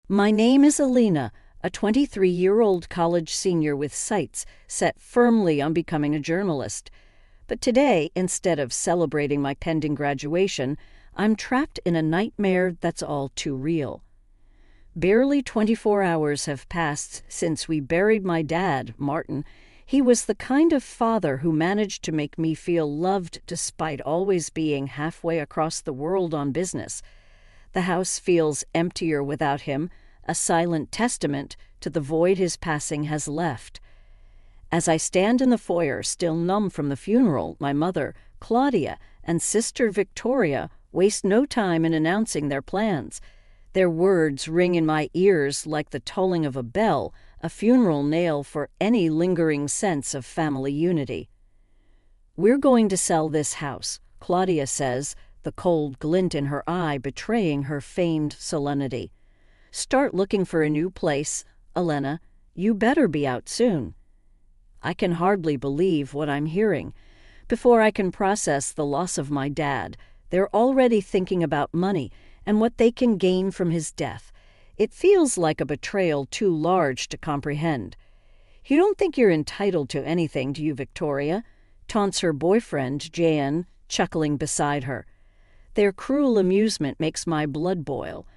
My name is Alina, a 23-year-old college senior with sights set firmly on becoming a journalist. But today, instead of celebrating my pending graduation, I'm trapped in a nightmare that's all too real. Barely 24 hours have passed since we buried my dad, Martin. He was the kind of father who managed to make me feel loved despite always being halfway across the world on business. The house feels emptier without him, a silent testament to the void his passing has left. As I stand in the foyer, still numb from the funeral, my mother, Claudia, and sister Victoria waste no time in announcing their plans. Their words ring in my ears like the tolling of a bell, a funeral knell for any lingering sense of family unity. "We're going to sell this house," Claudia says, the cold glint in her eye betraying her feigned solemnity. "Start looking for a new place, Elena. You better be out soon." I can hardly believe what I'm hearing. Before I can process the loss of my dad, they're already thinking about money and what they can gain from his death. It feels like a betrayal too large to comprehend. "You don't think you're entitled to anything, do you, Victoria?" taunts her boyfriend, Jan, chuckling beside her. Their cruel amusement makes my blood boil.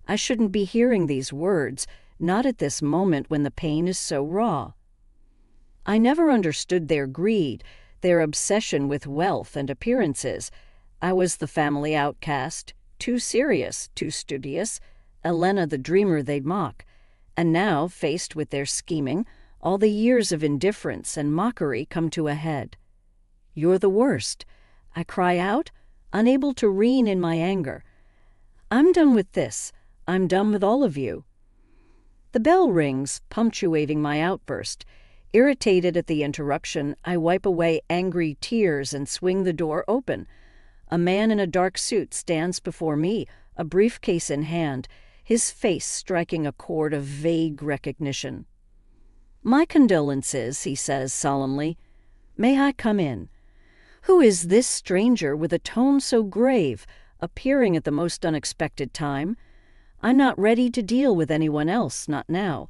I shouldn't be hearing these words, not at this moment when the pain is so raw. I never understood their greed, their obsession with wealth and appearances. I was the family outcast, too serious, too studious, Elena the dreamer they'd mock. And now, faced with their scheming, all the years of indifference and mockery come to a head. "You're the worst," I cry out, unable to rein in my anger. "I'm done with this. I'm done with all of you." The bell rings, punctuating my outburst. Irritated at the interruption, I wipe away angry tears and swing the door open. A man in a dark suit stands before me, a briefcase in hand, his face striking a chord of vague recognition. "My condolences," he says solemnly. "May I come in?" Who is this stranger with a tone so grave, appearing at the most unexpected time? I'm not ready to deal with anyone else, not now.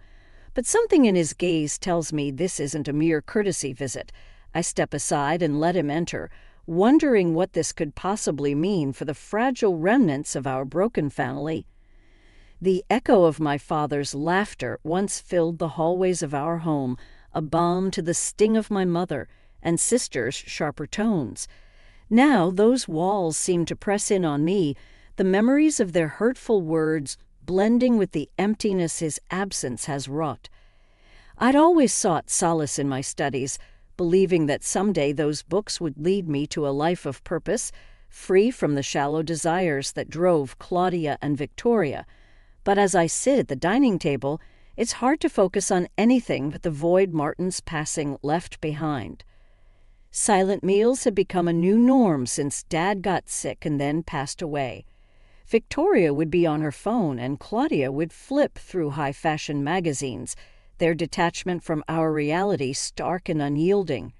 But something in his gaze tells me this isn't a mere courtesy visit. I step aside and let him enter, wondering what this could possibly mean for the fragile remnants of our broken family. The echo of my father's laughter once filled the hallways of our home, a balm to the sting of my mother and sister's sharper tones. Now those walls seem to press in on me, the memories of their hurtful words blending with the emptiness his absence has wrought. I'd always sought solace in my studies, believing that someday those books would lead me to a life of purpose, free from the shallow desires that drove Claudia and Victoria. But as I sit at the dining table, it's hard to focus on anything but the void Martin's passing left behind. Silent meals had become a new norm since Dad got sick and then passed away. Victoria would be on her phone and Claudia would flip through high-fashion magazines, their detachment from our reality stark and unyielding.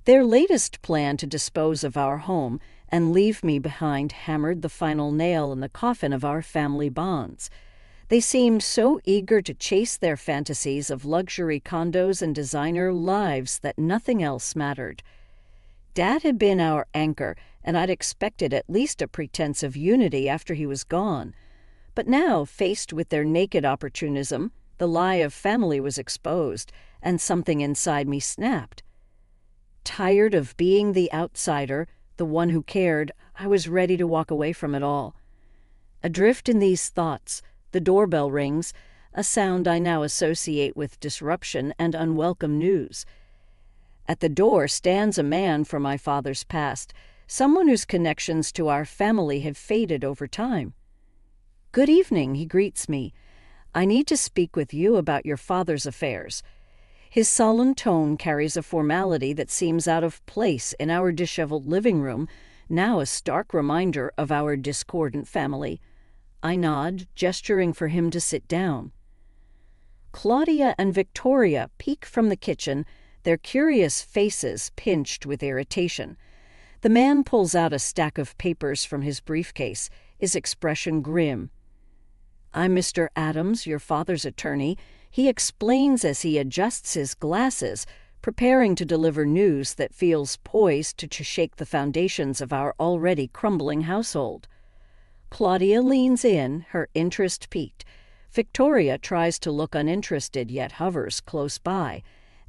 Their latest plan to dispose of our home and leave me behind hammered the final nail in the coffin of our family bonds. They seemed so eager to chase their fantasies of luxury condos and designer lives that nothing else mattered. Dad had been our anchor, and I'd expected at least a pretense of unity after he was gone. But now, faced with their naked opportunism, the lie of family was exposed, and something inside me snapped. Tired of being the outsider, the one who cared, I was ready to walk away from it all. Adrift in these thoughts, the doorbell rings, a sound I now associate with disruption and unwelcome news. At the door stands a man from my father's past, someone whose connections to our family have faded over time. "Good evening," he greets me. "I need to speak with you about your father's affairs." His sullen tone carries a formality that seems out of place in our disheveled living room, now a stark reminder of our discordant family. I nod, gesturing for him to sit down. Claudia and Victoria peek from the kitchen, their curious faces pinched with irritation. The man pulls out a stack of papers from his briefcase, his expression grim. "I'm Mr. Adams, your father's attorney," he explains as he adjusts his glasses, preparing to deliver news that feels poised to shake the foundations of our already crumbling household. Claudia leans in, her interest piqued. Victoria tries to look uninterested, yet hovers close by.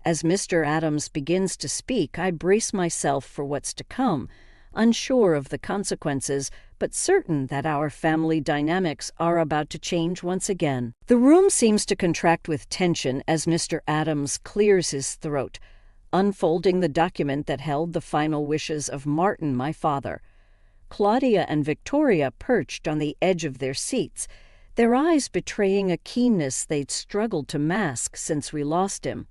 As Mr. Adams begins to speak, I brace myself for what's to come, unsure of the consequences, but certain that our family dynamics are about to change once again. The room seems to contract with tension as Mr. Adams clears his throat, unfolding the document that held the final wishes of Martin, my father. Claudia and Victoria perched on the edge of their seats, their eyes betraying a keenness they'd struggled to mask since we lost him.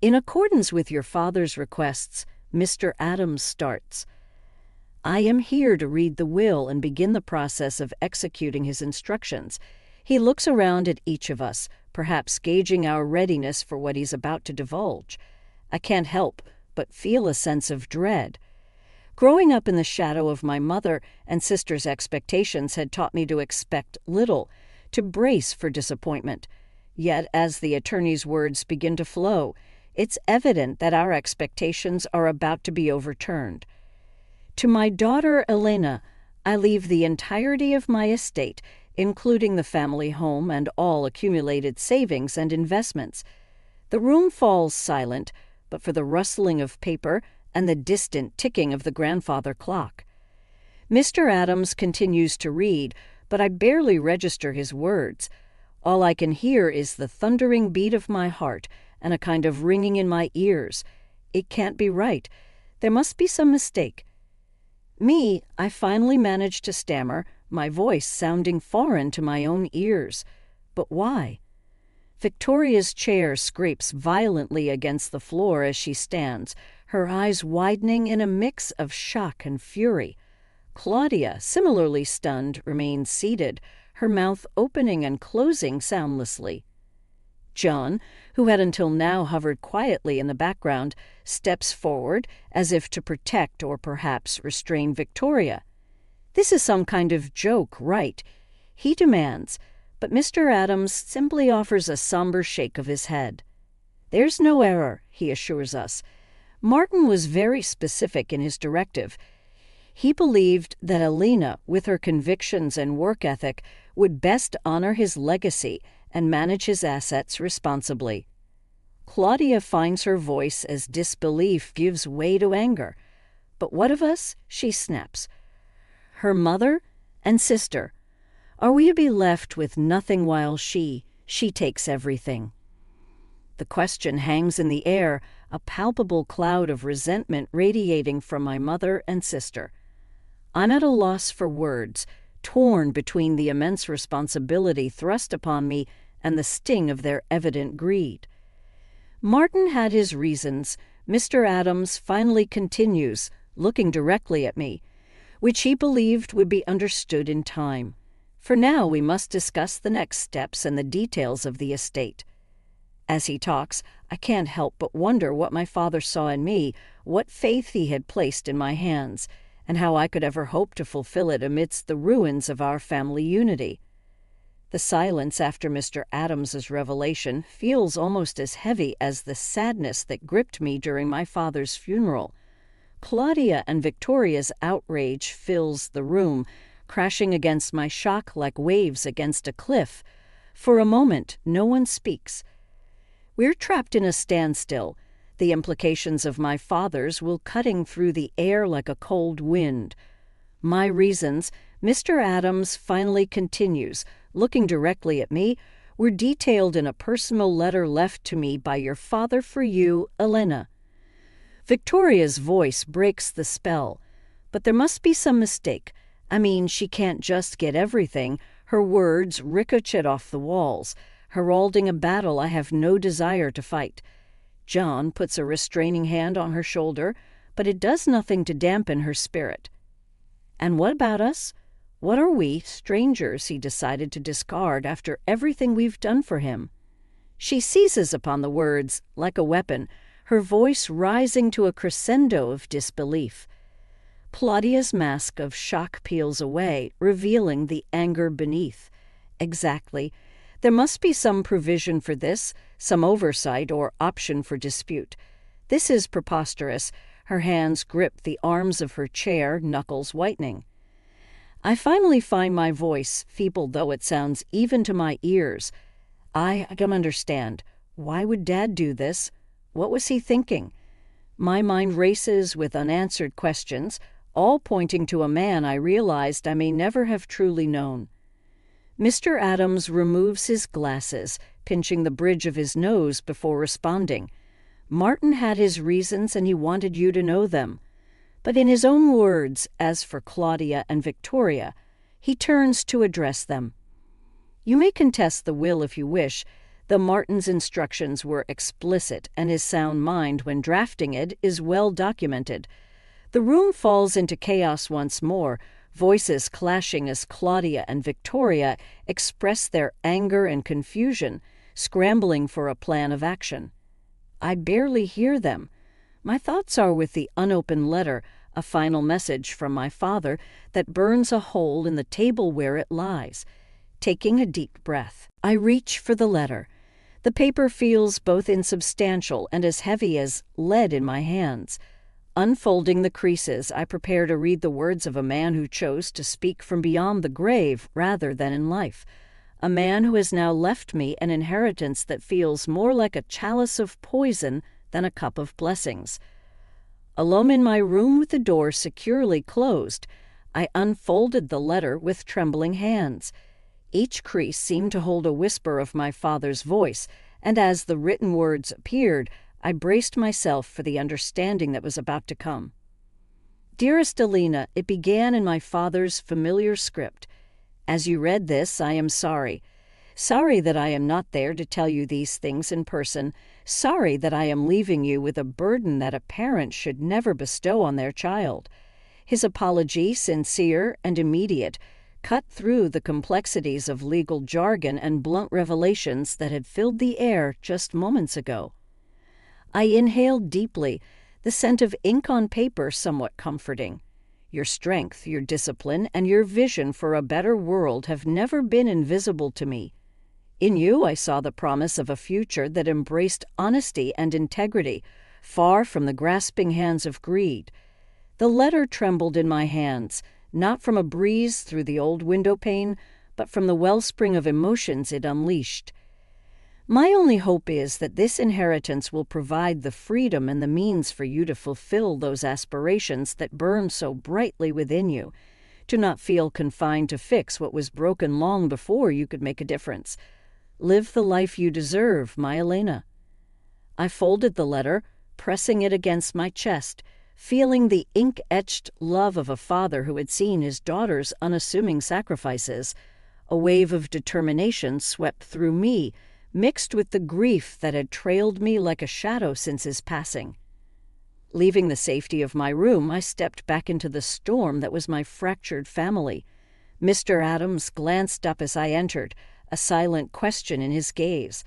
"In accordance with your father's requests," Mr. Adams starts, "I am here to read the will and begin the process of executing his instructions." He looks around at each of us, perhaps gauging our readiness for what he's about to divulge. I can't help but feel a sense of dread. Growing up in the shadow of my mother and sister's expectations had taught me to expect little, to brace for disappointment. Yet, as the attorney's words begin to flow, it's evident that our expectations are about to be overturned. "To my daughter Elena, I leave the entirety of my estate, including the family home and all accumulated savings and investments." The room falls silent, but for the rustling of paper and the distant ticking of the grandfather clock. Mr. Adams continues to read, but I barely register his words. All I can hear is the thundering beat of my heart and a kind of ringing in my ears. It can't be right. There must be some mistake. I finally manage to stammer, my voice sounding foreign to my own ears. But why? Victoria's chair scrapes violently against the floor as she stands, her eyes widening in a mix of shock and fury. Claudia, similarly stunned, remains seated, her mouth opening and closing soundlessly. John, who had until now hovered quietly in the background, steps forward as if to protect or perhaps restrain Victoria. "This is some kind of joke, right?" he demands, but Mr. Adams simply offers a somber shake of his head. "There's no error," he assures us. Martin was very specific in his directive. He believed that Elena, with her convictions and work ethic, would best honor his legacy and manage his assets responsibly. Claudia finds her voice as disbelief gives way to anger. "But what of us?" she snaps. "Her mother and sister. Are we to be left with nothing while she takes everything?" The question hangs in the air, a palpable cloud of resentment radiating from my mother and sister. I'm at a loss for words, torn between the immense responsibility thrust upon me and the sting of their evident greed. Martin had his reasons, Mr. Adams finally continues, looking directly at me, which he believed would be understood in time. For now we must discuss the next steps and the details of the estate. As he talks, I can't help but wonder what my father saw in me, what faith he had placed in my hands, and how I could ever hope to fulfill it amidst the ruins of our family unity. The silence after Mr. Adams's revelation feels almost as heavy as the sadness that gripped me during my father's funeral. Claudia and Victoria's outrage fills the room, crashing against my shock like waves against a cliff. For a moment, no one speaks. We're trapped in a standstill, the implications of my father's will cutting through the air like a cold wind. My reasons, Mr. Adams finally continues, looking directly at me, were detailed in a personal letter left to me by your father for you, Elena. Victoria's voice breaks the spell. But there must be some mistake. I mean, she can't just get everything. Her words ricochet off the walls, heralding a battle I have no desire to fight. John puts a restraining hand on her shoulder, but it does nothing to dampen her spirit. And what about us? What are we, strangers, he decided to discard after everything we've done for him? She seizes upon the words like a weapon, her voice rising to a crescendo of disbelief. Claudia's mask of shock peels away, revealing the anger beneath. Exactly. There must be some provision for this, some oversight or option for dispute. This is preposterous. Her hands grip the arms of her chair, knuckles whitening. I finally find my voice, feeble though it sounds even to my ears. I don't understand. Why would Dad do this? What was he thinking? My mind races with unanswered questions, all pointing to a man I realized I may never have truly known. Mr. Adams removes his glasses, pinching the bridge of his nose before responding. Martin had his reasons and he wanted you to know them. But in his own words, as for Claudia and Victoria, he turns to address them. You may contest the will if you wish, though Martin's instructions were explicit and his sound mind when drafting it is well documented. The room falls into chaos once more, voices clashing as Claudia and Victoria express their anger and confusion, scrambling for a plan of action. I barely hear them. My thoughts are with the unopened letter, a final message from my father that burns a hole in the table where it lies. Taking a deep breath, I reach for the letter. The paper feels both insubstantial and as heavy as lead in my hands. Unfolding the creases, I prepare to read the words of a man who chose to speak from beyond the grave rather than in life. A man who has now left me an inheritance that feels more like a chalice of poison than a cup of blessings. Alone in my room with the door securely closed, I unfolded the letter with trembling hands. Each crease seemed to hold a whisper of my father's voice, and as the written words appeared, I braced myself for the understanding that was about to come. Dearest Alina, it began in my father's familiar script. As you read this, I am sorry. Sorry that I am not there to tell you these things in person. Sorry that I am leaving you with a burden that a parent should never bestow on their child. His apology, sincere and immediate, cut through the complexities of legal jargon and blunt revelations that had filled the air just moments ago. I inhaled deeply, the scent of ink on paper somewhat comforting. Your strength, your discipline, and your vision for a better world have never been invisible to me. In you I saw the promise of a future that embraced honesty and integrity, far from the grasping hands of greed. The letter trembled in my hands, not from a breeze through the old window pane, but from the wellspring of emotions it unleashed. My only hope is that this inheritance will provide the freedom and the means for you to fulfill those aspirations that burn so brightly within you, to not feel confined to fix what was broken long before you could make a difference. Live the life you deserve, my Elena. I folded the letter, pressing it against my chest, feeling the ink-etched love of a father who had seen his daughter's unassuming sacrifices. A wave of determination swept through me, mixed with the grief that had trailed me like a shadow since his passing. Leaving the safety of my room, I stepped back into the storm that was my fractured family. Mr. Adams glanced up as I entered, a silent question in his gaze.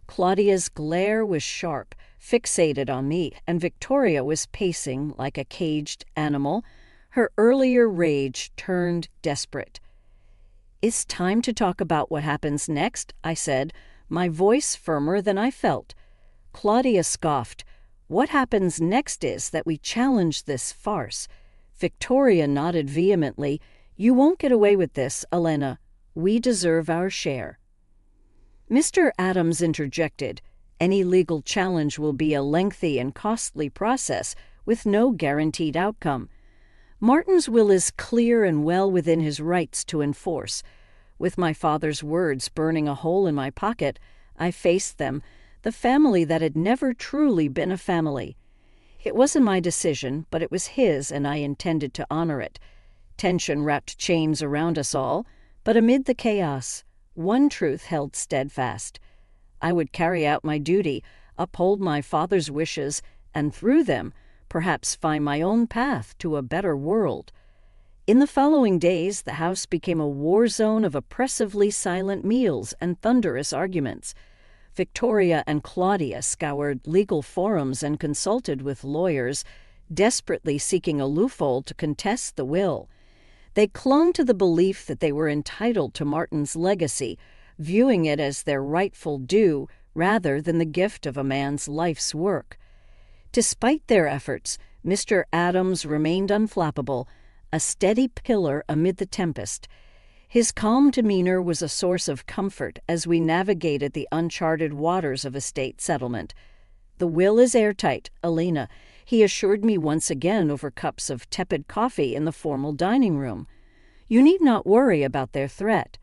Claudia's glare was sharp, fixated on me, and Victoria was pacing like a caged animal, her earlier rage turned desperate. It's time to talk about what happens next, I said, my voice firmer than I felt. Claudia scoffed. What happens next is that we challenge this farce. Victoria nodded vehemently. You won't get away with this, Elena. We deserve our share. Mr. Adams interjected. Any legal challenge will be a lengthy and costly process with no guaranteed outcome. Martin's will is clear and well within his rights to enforce. With my father's words burning a hole in my pocket, I faced them, the family that had never truly been a family. It wasn't my decision, but it was his, and I intended to honor it. Tension wrapped chains around us all, but amid the chaos, one truth held steadfast. I would carry out my duty, uphold my father's wishes, and through them, perhaps find my own path to a better world. In the following days, the house became a war zone of oppressively silent meals and thunderous arguments. Victoria and Claudia scoured legal forums and consulted with lawyers, desperately seeking a loophole to contest the will. They clung to the belief that they were entitled to Martin's legacy, viewing it as their rightful due rather than the gift of a man's life's work. Despite their efforts, Mr. Adams remained unflappable, a steady pillar amid the tempest. His calm demeanor was a source of comfort as we navigated the uncharted waters of estate settlement. "The will is airtight, Alina," he assured me once again over cups of tepid coffee in the formal dining room. "You need not worry about their threat."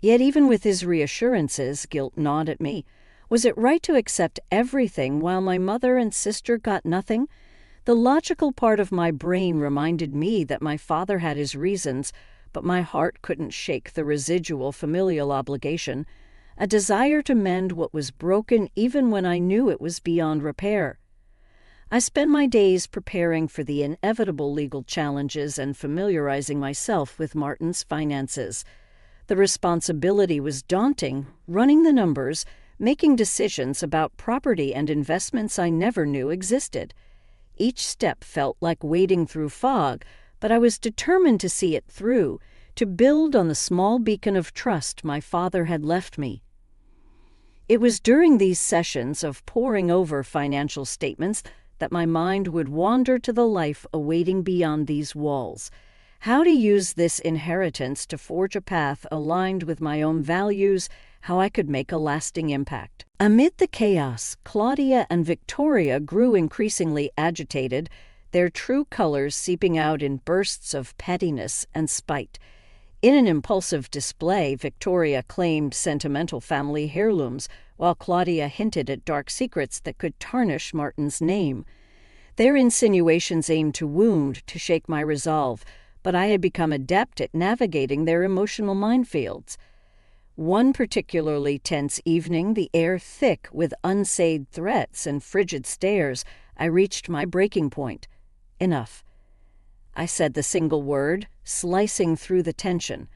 Yet even with his reassurances, guilt gnawed at me. Was it right to accept everything while my mother and sister got nothing? The logical part of my brain reminded me that my father had his reasons, but my heart couldn't shake the residual familial obligation, a desire to mend what was broken even when I knew it was beyond repair. I spent my days preparing for the inevitable legal challenges and familiarizing myself with Martin's finances. The responsibility was daunting, running the numbers, making decisions about property and investments I never knew existed. Each step felt like wading through fog, but I was determined to see it through, to build on the small beacon of trust my father had left me. It was during these sessions of poring over financial statements that my mind would wander to the life awaiting beyond these walls. How to use this inheritance to forge a path aligned with my own values, how I could make a lasting impact. Amid the chaos, Claudia and Victoria grew increasingly agitated, their true colors seeping out in bursts of pettiness and spite. In an impulsive display, Victoria claimed sentimental family heirlooms, while Claudia hinted at dark secrets that could tarnish Martin's name. Their insinuations aimed to wound, to shake my resolve, but I had become adept at navigating their emotional minefields. One particularly tense evening, the air thick with unsaid threats and frigid stares, I reached my breaking point. Enough. I said the single word, slicing through the tension.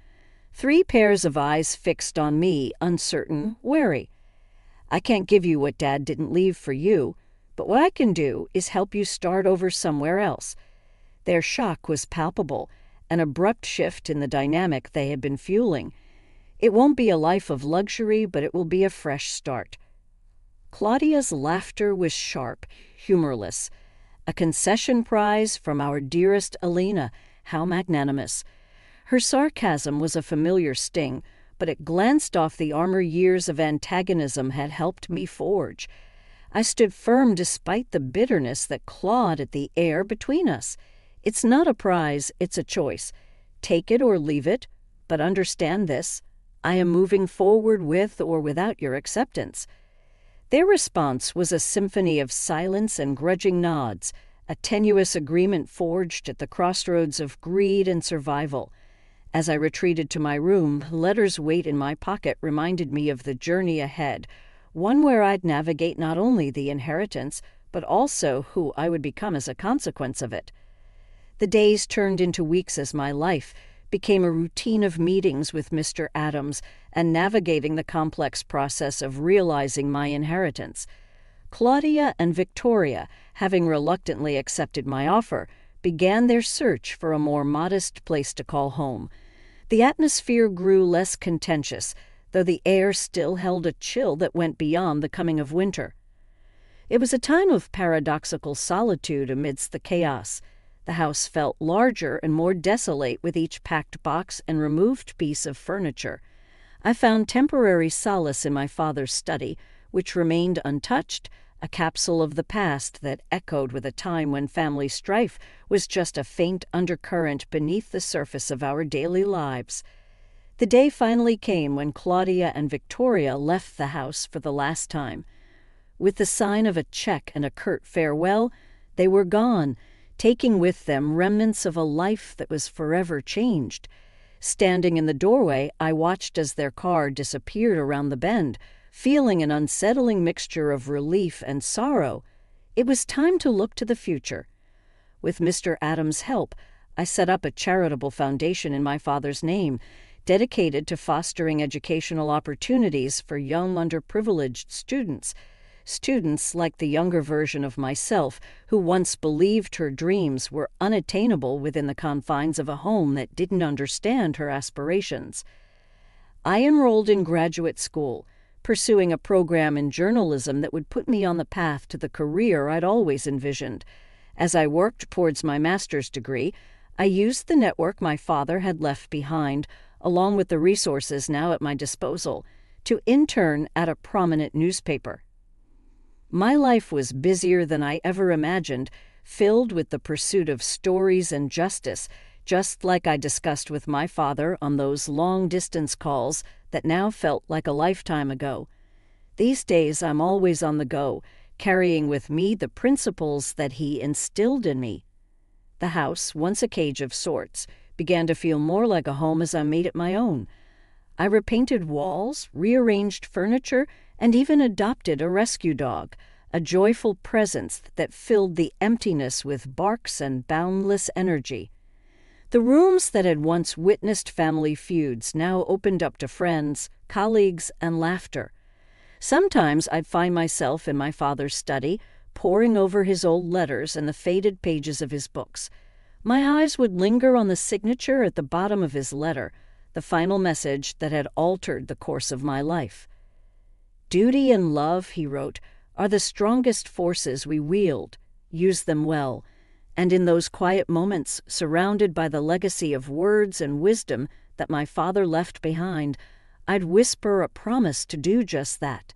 3 pairs of eyes fixed on me, uncertain, wary. "I can't give you what Dad didn't leave for you, but what I can do is help you start over somewhere else." Their shock was palpable, an abrupt shift in the dynamic they had been fueling. "It won't be a life of luxury, but it will be a fresh start." Claudia's laughter was sharp, humorless. A concession prize from our dearest Alina, how magnanimous. Her sarcasm was a familiar sting, but it glanced off the armor years of antagonism had helped me forge. I stood firm despite the bitterness that clawed at the air between us. "It's not a prize, it's a choice. Take it or leave it, but understand this. I am moving forward with or without your acceptance." Their response was a symphony of silence and grudging nods, a tenuous agreement forged at the crossroads of greed and survival. As I retreated to my room, letters' weight in my pocket reminded me of the journey ahead, one where I'd navigate not only the inheritance, but also who I would become as a consequence of it. The days turned into weeks as my life became a routine of meetings with Mr. Adams and navigating the complex process of realizing my inheritance. Claudia and Victoria, having reluctantly accepted my offer, began their search for a more modest place to call home. The atmosphere grew less contentious, though the air still held a chill that went beyond the coming of winter. It was a time of paradoxical solitude amidst the chaos. The house felt larger and more desolate with each packed box and removed piece of furniture. I found temporary solace in my father's study, which remained untouched, a capsule of the past that echoed with a time when family strife was just a faint undercurrent beneath the surface of our daily lives. The day finally came when Claudia and Victoria left the house for the last time. With the sign of a check and a curt farewell, they were gone, taking with them remnants of a life that was forever changed. Standing in the doorway, I watched as their car disappeared around the bend, feeling an unsettling mixture of relief and sorrow. It was time to look to the future. With Mr. Adams' help, I set up a charitable foundation in my father's name, dedicated to fostering educational opportunities for young underprivileged students. Students, like the younger version of myself, who once believed her dreams were unattainable within the confines of a home that didn't understand her aspirations. I enrolled in graduate school, pursuing a program in journalism that would put me on the path to the career I'd always envisioned. As I worked towards my master's degree, I used the network my father had left behind, along with the resources now at my disposal, to intern at a prominent newspaper. My life was busier than I ever imagined, filled with the pursuit of stories and justice, just like I discussed with my father on those long-distance calls that now felt like a lifetime ago. These days I'm always on the go, carrying with me the principles that he instilled in me. The house, once a cage of sorts, began to feel more like a home as I made it my own. I repainted walls, rearranged furniture, and even adopted a rescue dog, a joyful presence that filled the emptiness with barks and boundless energy. The rooms that had once witnessed family feuds now opened up to friends, colleagues, and laughter. Sometimes I'd find myself in my father's study, poring over his old letters and the faded pages of his books. My eyes would linger on the signature at the bottom of his letter, the final message that had altered the course of my life. "Duty and love," he wrote, "are the strongest forces we wield. Use them well." And in those quiet moments, surrounded by the legacy of words and wisdom that my father left behind, I'd whisper a promise to do just that.